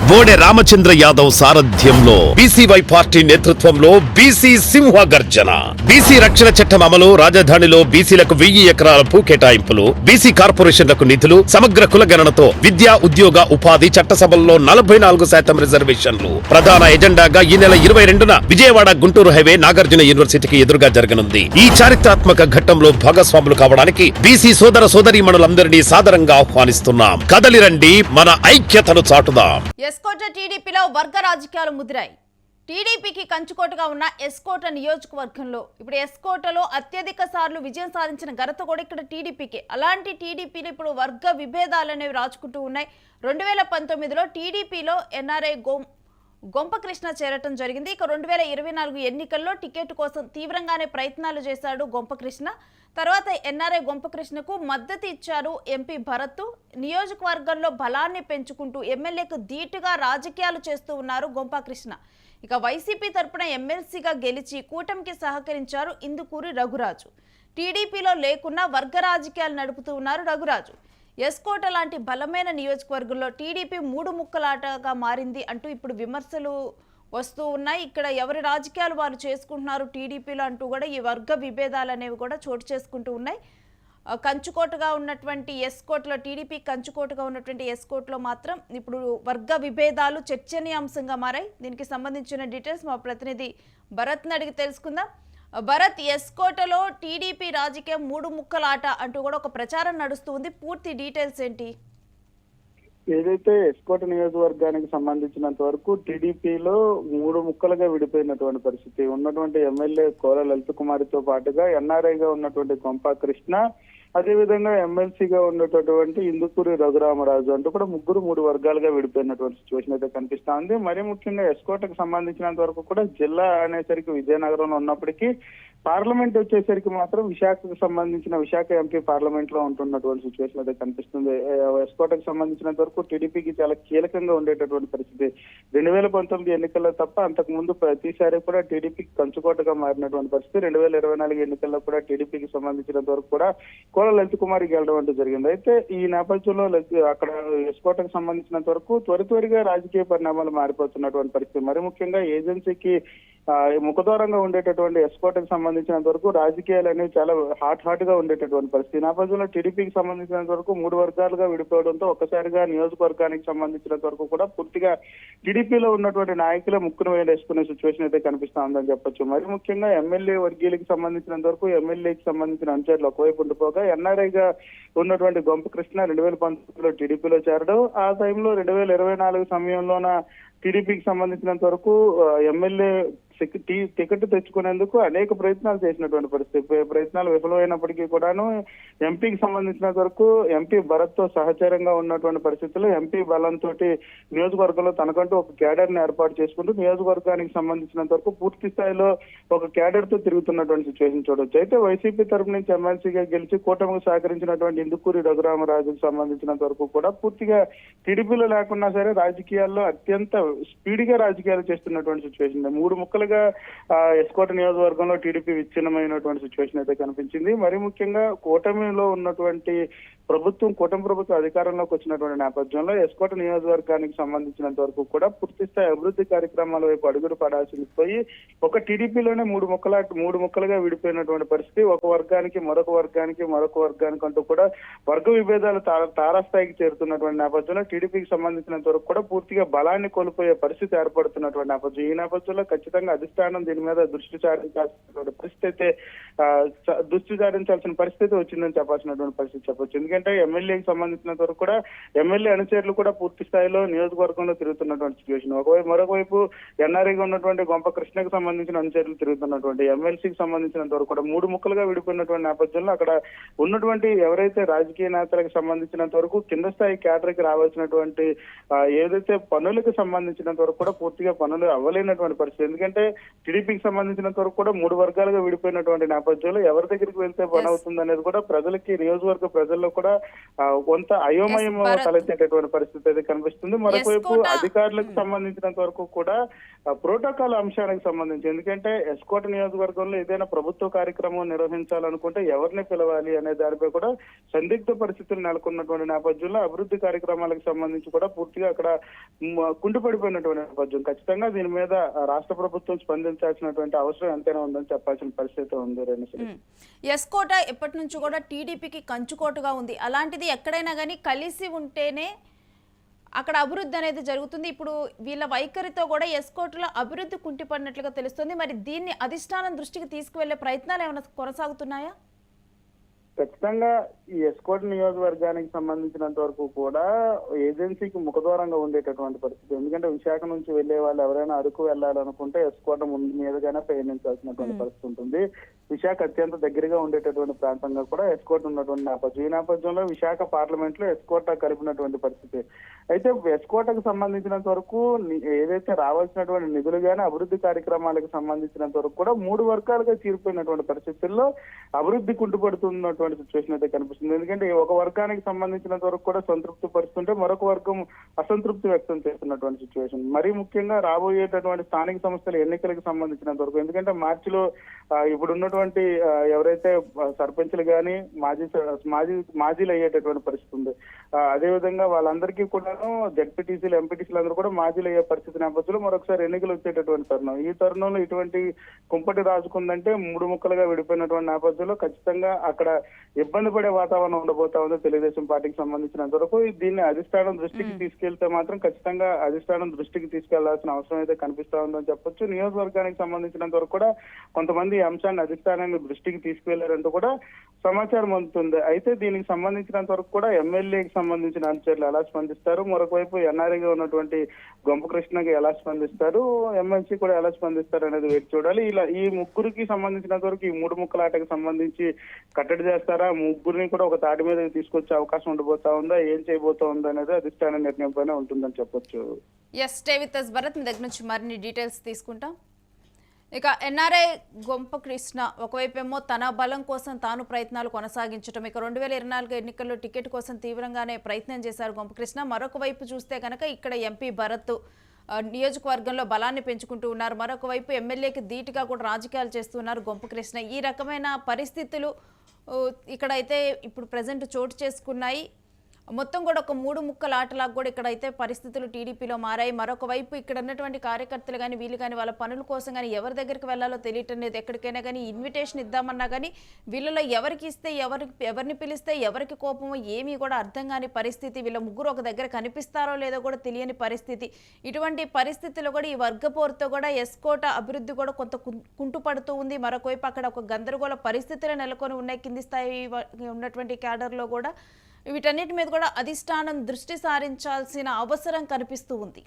బోడే రామచంద్ర యాదవ్ సారథ్యంలో BCY party నేతృత్వంలో BC సింహ గర్జన. బీసీ రక్షణ చట్టం అమలు, రాజధానిలో బీసీలకు 1000 ఎకరాల భూ కేటాయింపులు, బీసీ కార్పొరేషన్లకు నిధులు, సమగ్ర కులగణనతో విద్యా, ఉద్యోగ, ఉపాధి, చట్టసభల్లో 44% రిజర్వేషన్లు ప్రధాన ఎజెండాగా ఈ నెల 22న విజయవాడ గుంటూరు హైవే నాగార్జున యూనివర్సిటీకి ఎదురుగా జరగనుంది. ఈ చారిత్రాత్మక ఘట్టంలో భాగస్వాములు కావడానికి బీసీ సోదర సోదరీమణులందరినీ సాదరంగా ఆహ్వానిస్తున్నాం. కదలిరండి, మన ఐక్యతను చాటుదాం. ఎస్కోట టీడీపీలో వర్గ రాజకీయాలు ముదిరాయి. టీడీపీకి కంచుకోటగా ఉన్న ఎస్కోట నియోజకవర్గంలో ఇప్పుడు ఎస్కోటలో అత్యధిక సార్లు విజయం సాధించిన ఘనత కూడా ఇక్కడ టీడీపీకి. అలాంటి టీడీపీలో ఇప్పుడు వర్గ విభేదాలు అనేవి రాచుకుంటూ ఉన్నాయి. 2019లో టీడీపీలో ఎన్ఆర్ఐ గొంపకృష్ణ చేరటం జరిగింది. ఇక 2024 ఎన్నికల్లో టికెట్ కోసం తీవ్రంగానే ప్రయత్నాలు చేశాడు గొంపకృష్ణ. తర్వాత ఎన్ఆర్ఐ గొంపకృష్ణకు మద్దతు ఇచ్చారు ఎంపీ భరత్. నియోజకవర్గంలో బలాన్ని పెంచుకుంటూ ఎమ్మెల్యేకు ధీటుగా రాజకీయాలు చేస్తూ ఉన్నారు గొంపకృష్ణ. ఇక వైసీపీ తరపున ఎమ్మెల్సీగా గెలిచి కూటమికి సహకరించారు ఇందుకూరి రఘురాజు. టీడీపీలో లేకున్నా వర్గ రాజకీయాలు నడుపుతూ ఉన్నారు రఘురాజు. ఎస్కోట లాంటి బలమైన నియోజకవర్గంలో టీడీపీ 3 ముక్కలాటగా మారింది అంటూ ఇప్పుడు విమర్శలు వస్తూ ఉన్నాయి. ఇక్కడ ఎవరి రాజకీయాలు వారు చేసుకుంటున్నారు టీడీపీలో అంటూ కూడా ఈ వర్గ విభేదాలు అనేవి కూడా చోటు చేసుకుంటూ ఉన్నాయి. కంచుకోటగా ఉన్నటువంటి ఎస్కోటలో, టీడీపీ కంచుకోటగా ఉన్నటువంటి ఎస్కోటలో మాత్రం ఇప్పుడు వర్గ విభేదాలు చర్చనీయాంశంగా మారాయి. దీనికి సంబంధించిన డీటెయిల్స్ మా ప్రతినిధి భరత్ని అడిగి తెలుసుకుందాం. భరత్, ఎస్కోటలో టీడీపీ రాజకీయం 3 ముక్కలాట అంటూ కూడా ఒక ప్రచారం నడుస్తూ ఉంది. పూర్తి డీటెయిల్స్ ఏంటి? ఏదైతే ఎస్కోట నియోజకవర్గానికి సంబంధించినంత వరకు టీడీపీలో 3 ముక్కలుగా విడిపోయినటువంటి పరిస్థితి. ఉన్నటువంటి ఎమ్మెల్యే కోల లలిత కుమారితో పాటుగా ఎన్ఆర్ఐగా ఉన్నటువంటి గొంప కృష్ణ, అదేవిధంగా ఎమ్మెల్సీగా ఉన్నటువంటి ఇందుకూరి రఘురామరాజు అంటూ కూడా ముగ్గురు 3 వర్గాలుగా విడిపోయినటువంటి సిచ్యువేషన్ అయితే కనిపిస్తా ఉంది. మరీ ముఖ్యంగా ఎస్కోటకు సంబంధించినంత వరకు కూడా జిల్లా అనేసరికి విజయనగరంలో ఉన్నప్పటికీ పార్లమెంట్ వచ్చేసరికి మాత్రం విశాఖకు సంబంధించిన విశాఖ ఎంపీ పార్లమెంట్ లో ఉంటున్నటువంటి సిచ్యువేషన్ అయితే కనిపిస్తుంది. ఎస్కోటకు సంబంధించినంత వరకు టీడీపీకి చాలా కీలకంగా ఉండేటటువంటి పరిస్థితి. 2019 ఎన్నికల్లో తప్ప అంతకు ముందు ప్రతిసారి కూడా టీడీపీకి కంచుకోటగా మారినటువంటి పరిస్థితి. 2024 ఎన్నికల్లో కూడా టీడీపీకి సంబంధించినంత వరకు కూడా కోల లలిత కుమారి గెలడం అంటూ జరిగింది. అయితే ఈ నేపథ్యంలో అక్కడ ఎస్కోటకు సంబంధించినంత వరకు త్వరిగా రాజకీయ పరిణామాలు మారిపోతున్నటువంటి పరిస్థితి. మరి ముఖ్యంగా ఏజెన్సీకి ముఖదూరంగా ఉండేటటువంటి ఎస్కోటకు సంబంధించినంత వరకు రాజకీయాలు అనేవి చాలా హాట్ గా ఉండేటటువంటి పరిస్థితి. నేపథ్యంలో టీడీపీకి సంబంధించినంత వరకు 3 వర్గాలుగా విడిపోవడంతో ఒక్కసారిగా నియోజకవర్గానికి సంబంధించినంత వరకు కూడా పూర్తిగా టీడీపీలో ఉన్నటువంటి నాయకులే ముక్కును వేలేసుకునే సిచ్యువేషన్ అయితే కనిపిస్తా ఉందని చెప్పొచ్చు. మరి ముఖ్యంగా ఎమ్మెల్యే వర్గీయులకి సంబంధించినంత వరకు ఎమ్మెల్యేకి సంబంధించిన అనుచరులు ఒకవైపు ఉండిపోగా ఎన్ఆర్ఐగా ఉన్నటువంటి గొంపకృష్ణ 2019లో టీడీపీలో చేరడం, ఆ టైంలో 2024 సమయంలోన టీడీపీకి సంబంధించినంత వరకు ఎమ్మెల్యే టికెట్ తెచ్చుకునేందుకు అనేక ప్రయత్నాలు చేసినటువంటి పరిస్థితి. ప్రయత్నాలు విఫలమైనప్పటికీ కూడాను ఎంపీకి సంబంధించినంత వరకు ఎంపీ భరత్ తో సహచరంగా ఉన్నటువంటి పరిస్థితుల్లో ఎంపీ బలంతో నియోజకవర్గంలో తనకంటూ ఒక క్యాడర్ ని ఏర్పాటు చేసుకుంటూ నియోజకవర్గానికి సంబంధించినంత వరకు పూర్తి స్థాయిలో ఒక క్యాడర్ తో తిరుగుతున్నటువంటి సిచ్యువేషన్ చూడొచ్చు. అయితే వైసీపీ తరపు నుంచి ఎమ్మెల్సీగా గెలిచి కూటమికి సహకరించినటువంటి ఇందుకూరి రఘురామరాజుకు సంబంధించినంత వరకు కూడా పూర్తిగా టీడీపీలో లేకున్నా సరే రాజకీయాల్లో అత్యంత స్పీడ్గా రాజకీయాలు చేస్తున్నటువంటి సిచ్యువేషన్. 3 ముక్కలుగా ఎస్కోట నియోజకవర్గంలో టీడీపీ విచ్ఛిన్నమైనటువంటి సిచ్యువేషన్ అయితే కనిపించింది. మరి ముఖ్యంగా కూటమిలో ఉన్నటువంటి కూటమి ప్రభుత్వం అధికారంలోకి వచ్చినటువంటి నేపథ్యంలో ఎస్కోట నియోజకవర్గానికి సంబంధించినంత వరకు కూడా పూర్తి స్థాయి అభివృద్ధి కార్యక్రమాల వైపు అడుగులు పడాల్సింది పోయి ఒక టీడీపీలోనే 3 ముక్కలుగా విడిపోయినటువంటి పరిస్థితి. ఒక వర్గానికి మరొక వర్గానికి అంటూ కూడా వర్గ విభేదాలు తారాస్థాయికి చేరుతున్నటువంటి నేపథ్యంలో టీడీపీకి సంబంధించినంత వరకు కూడా పూర్తిగా బలాన్ని కోల్పోయే పరిస్థితి ఏర్పడుతున్నటువంటి నేపథ్యం. ఈ నేపథ్యంలో ఖచ్చితంగా అధిష్టానం దీని మీద దృష్టి సారించాల్సిన పరిస్థితి వచ్చిందని చెప్పాల్సినటువంటి పరిస్థితి చెప్పొచ్చు. ఎందుకంటే ఎమ్మెల్యేకి సంబంధించినంత వరకు కూడా ఎమ్మెల్యే అనుచరులు కూడా పూర్తి స్థాయిలో నియోజకవర్గంలో తిరుగుతున్నటువంటి సిచ్యువేషన్. మరొకవైపు ఎన్ఆర్ఐగా ఉన్నటువంటి గొంప కృష్ణకు సంబంధించిన అనుచరులు తిరుగుతున్నటువంటి, ఎమ్మెల్సీకి సంబంధించినంత వరకు కూడా 3 ముక్కలుగా విడిపోయినటువంటి నేపథ్యంలో అక్కడ ఉన్నటువంటి ఎవరైతే రాజకీయ నేతలకు సంబంధించినంత వరకు కింద స్థాయి క్యాడర్కి రావాల్సినటువంటి ఏదైతే పనులకు సంబంధించినంత వరకు కూడా పూర్తిగా పనులు అవ్వలేనటువంటి పరిస్థితి. ఎందుకంటే టీడీపీకి సంబంధించినంత వరకు కూడా 3 వర్గాలుగా విడిపోయినటువంటి నేపథ్యంలో ఎవరి దగ్గరికి వెళ్తే పని అవుతుంది అనేది కూడా ప్రజలకి, నియోజకవర్గ ప్రజల్లో కూడా కొంత అయోమయం తలెత్తేటటువంటి పరిస్థితి అయితే కనిపిస్తుంది. మరొకవైపు అధికారులకు సంబంధించినంత వరకు కూడా ప్రోటోకాల్ అంశానికి సంబంధించి, ఎందుకంటే ఎస్కోట నియోజకవర్గంలో ఏదైనా ప్రభుత్వ కార్యక్రమం నిర్వహించాలనుకుంటే ఎవరిని పిలవాలి అనే దానిపై కూడా సందిగ్ధ పరిస్థితులు నెలకొన్నటువంటి నేపథ్యంలో అభివృద్ధి కార్యక్రమాలకు సంబంధించి కూడా పూర్తిగా అక్కడ కుంటుపడిపోయినటువంటి నేపథ్యం. ఖచ్చితంగా దీని మీద రాష్ట్ర ప్రభుత్వం స్పందించాల్సినటువంటి అవసరం ఎంతైనా ఉందని చెప్పాల్సిన పరిస్థితి ఉంది. ఎస్కోట ఎప్పటి నుంచి కూడా టీడీపీకి కంచుకోటగా ఉంది. అలాంటిది ఎక్కడైనా కానీ కలిసి ఉంటేనే అక్కడ అభివృద్ధి అనేది జరుగుతుంది. ఇప్పుడు వీళ్ళ వైఖరితో కూడా ఎస్కోట్లో అభివృద్ధి కుంటిపడినట్లుగా తెలుస్తుంది. మరి దీన్ని అధిష్టానం దృష్టికి తీసుకువెళ్లే ప్రయత్నాలు ఏమైనా కొనసాగుతున్నాయా? ఖచ్చితంగా ఈ ఎస్కోట్ నియోజకవర్గానికి సంబంధించినంత వరకు కూడా ఏజెన్సీకి ముఖదూరంగా ఉండేటటువంటి పరిస్థితి. ఎందుకంటే విశాఖ నుంచి వెళ్లే వాళ్ళు ఎవరైనా అరకు వెళ్లాలనుకుంటే ఎస్కోట ముందు మీదుగానే ప్రయాణించాల్సినటువంటి పరిస్థితి ఉంటుంది. విశాఖ అత్యంత దగ్గరగా ఉండేటటువంటి ప్రాంతంగా కూడా ఎస్కోట్ ఉన్నటువంటి నేపథ్యం. ఈ నేపథ్యంలో విశాఖ పార్లమెంట్ లో ఎస్కోట కలిపినటువంటి పరిస్థితి. అయితే ఎస్కోటకు సంబంధించినంత వరకు ఏదైతే రావాల్సినటువంటి నిధులు గానీ అభివృద్ధి కార్యక్రమాలకు సంబంధించినంత వరకు కూడా 3 వర్గాలుగా చీరిపోయినటువంటి పరిస్థితుల్లో అభివృద్ధి కుంటుపడుతున్నటువంటి సిచ్యువేషన్ అయితే కనిపిస్తుంది. ఎందుకంటే ఒక వర్గానికి సంబంధించినంత వరకు కూడా సంతృప్తి పరుస్తుంటే మరొక వర్గం అసంతృప్తి వ్యక్తం చేస్తున్నటువంటి సిచ్యువేషన్. మరీ ముఖ్యంగా రాబోయేటటువంటి స్థానిక సంస్థల ఎన్నికలకు సంబంధించినంత వరకు, ఎందుకంటే మార్చిలో ఇప్పుడున్నటువంటి ఎవరైతే సర్పంచ్లు గానీ మాజీలు అయ్యేటటువంటి పరిస్థితి ఉంది. అదేవిధంగా వాళ్ళందరికీ కూడాను జడ్పీటీసీలు ఎంపీటీసీలు అందరూ కూడా మాజీలు అయ్యే పరిస్థితి నేపథ్యంలో మరొకసారి ఎన్నికలు వచ్చేటటువంటి తరుణం. ఈ తరుణంలో ఇటువంటి కుంపటి రాజుకుందంటే 3 ముక్కలుగా విడిపోయినటువంటి నేపథ్యంలో ఖచ్చితంగా అక్కడ ఇబ్బంది పడే వాతావరణం ఉండబోతా ఉంది తెలుగుదేశం పార్టీకి సంబంధించినంత వరకు. దీన్ని అధిష్టానం దృష్టికి తీసుకెళ్తే మాత్రం ఖచ్చితంగా అధిష్టానం దృష్టికి తీసుకెళ్లాల్సిన అవసరం అయితే కనిపిస్తా ఉందని చెప్పొచ్చు. నియోజకవర్గానికి సంబంధించినంత వరకు కూడా కొంతమంది ఈ అంశాన్ని అధిష్టానాన్ని దృష్టికి తీసుకువెళ్లారంటూ కూడా సమాచారం అందుతుంది. అయితే దీనికి సంబంధించినంత వరకు కూడా ఎమ్మెల్యేకి సంబంధించిన అనుచరులు ఎలా స్పందిస్తారు, మరొక వైపు ఎన్ఆర్ఐగా ఉన్నటువంటి గొంపకృష్ణకి ఎలా స్పందిస్తారు, ఎమ్మెల్సీ కూడా ఎలా స్పందిస్తారు అనేది వేచి చూడాలి. ఇలా ఈ ముగ్గురికి సంబంధించినంత వరకు ఈ 3 ముక్కలాటకి సంబంధించి కట్టడి చేస్తారా, ముగ్గురిని కూడా ఒక తాటి మీద తీసుకొచ్చే అవకాశం ఉండబోతా ఉందా, ఏం చేయబోతా ఉందా అనేది అధిష్టాన నిర్ణయం పైన ఉంటుందని చెప్పొచ్చు. స్టే విత్ us భరత్, మీ దగ్గర నుంచి మరిన్ని డీటెయిల్స్ తీసుకుంటాం. ఇక ఎన్ఆర్ఐ గొంపకృష్ణ ఒకవైపేమో తన బలం కోసం తాను ప్రయత్నాలు కొనసాగించడం, ఇక 2024 ఎన్నికల్లో టికెట్ కోసం తీవ్రంగానే ప్రయత్నం చేశారు గొంపకృష్ణ. మరొక వైపు చూస్తే కనుక ఇక్కడ ఎంపీ భరత్ నియోజకవర్గంలో బలాన్ని పెంచుకుంటూ ఉన్నారు. మరొక వైపు ఎమ్మెల్యేకి ధీటుగా కూడా రాజకీయాలు చేస్తున్నారు గొంపకృష్ణ. ఈ రకమైన పరిస్థితులు ఇక్కడైతే ఇప్పుడు ప్రజెంట్ చోటు చేసుకున్నాయి. మొత్తం కూడా ఒక 3 ముక్కల ఆటలాగా కూడా ఇక్కడైతే పరిస్థితులు టీడీపీలో మారాయి. మరొక వైపు ఇక్కడ ఉన్నటువంటి కార్యకర్తలు కానీ వీళ్ళు కానీ వాళ్ళ పనుల కోసం కానీ ఎవరి దగ్గరికి వెళ్ళాలో తెలియటం లేదు. ఎక్కడికైనా కానీ ఇన్విటేషన్ ఇద్దామన్నా కానీ వీళ్ళలో ఎవరికి ఇస్తే ఎవరిని పిలిస్తే ఎవరికి కోపమో ఏమీ కూడా అర్థం కాని పరిస్థితి. వీళ్ళ ముగ్గురు ఒక దగ్గర కనిపిస్తారో లేదో కూడా తెలియని పరిస్థితి. ఇటువంటి పరిస్థితుల్లో కూడా ఈ వర్గపోరుతో కూడా ఎస్కోట అభివృద్ధి కూడా కొంత కుంటుపడుతూ ఉంది. మరొక వైపు అక్కడ ఒక గందరగోళ పరిస్థితులు నెలకొని ఉన్నాయి. కింది స్థాయి ఉన్నటువంటి క్యాడర్లో కూడా వీటన్నిటి మీద కూడా అధిష్టానం దృష్టి సారించాల్సిన అవసరం కనిపిస్తూ ఉంది.